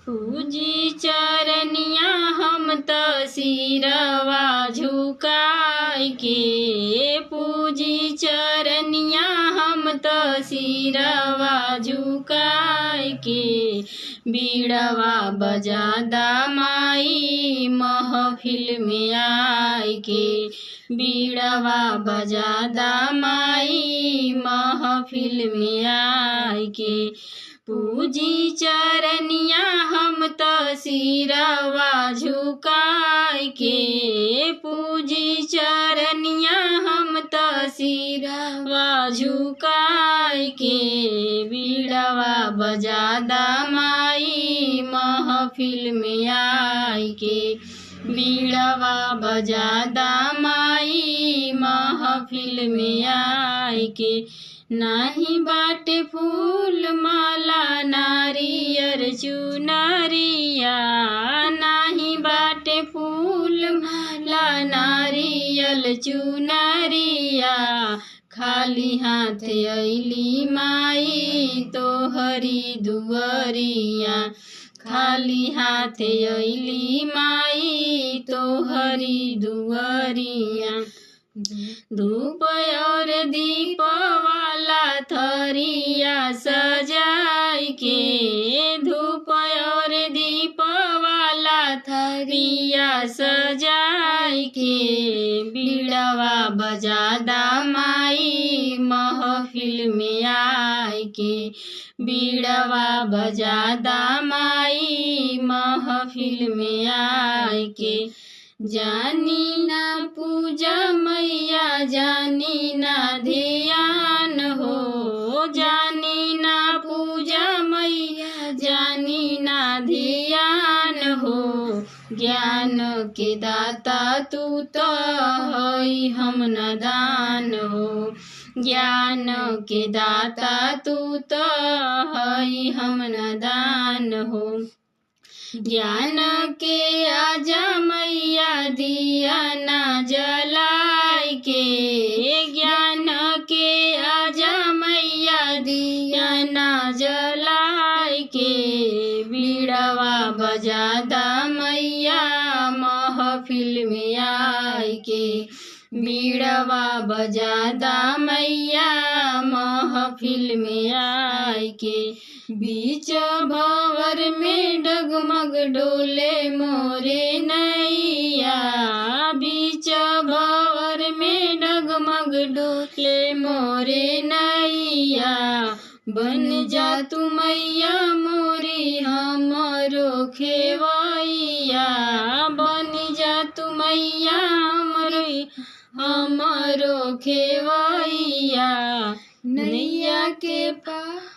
पूजी चरनिया हम त सिरवा झुकाई के, पूजी चरनिया हम त सिरवा झुकाई के। बीड़वा बजादा माई महफिल में आई के, बीड़वा बजादा माई महफिल में आई के। पूजी चरनिया हम त सिरवा झुकाई के, पूजी चरनिया हम त सिरवा झुकाई के। बीड़वा बजादा माई महफिल में आई के, बीड़वा बजादा माई महफिल में आई के। नाही बाटे फूल माला नारियर चुनरिया, नाही बाटे फूल माला नारियल चुनरिया। खाली हाथ अइली माई तोहरी दुअरिया, खाली हाथ अइली माई तोहरी दुअरिया। धूप और दीप वाला थरिया सजाई के, धूप और दीप वाला थरिया सजाई के। बीड़वा बजादा माई महफिल में आई के, बीड़वा बजादा माई महफिल में आई के। जानी ना पूजा मैया जानी ना ध्यान हो, जानी ना पूजा मैया जानी ना ध्यान हो। ज्ञान के दाता तू तो हई हम नादान हो, ज्ञान के दाता तू तो हई हम नादान हो। ज्ञान के आजा मैया दिया ना जलाई के, ज्ञान के आजा मैया दिया ना जलाई के। बीड़वा बजादा मैया महफिल में आई के, बीड़वा बजादा मैया महफिल में आई के। बीच भंवर में डगमग डोले मोरे नैया, बीच भंवर में डगमग डोले मोरे नैया। बन जा तू मैया मोरी हमरो खेवैया, बन जा तू मैया हमरो खेवैया। नैया के पार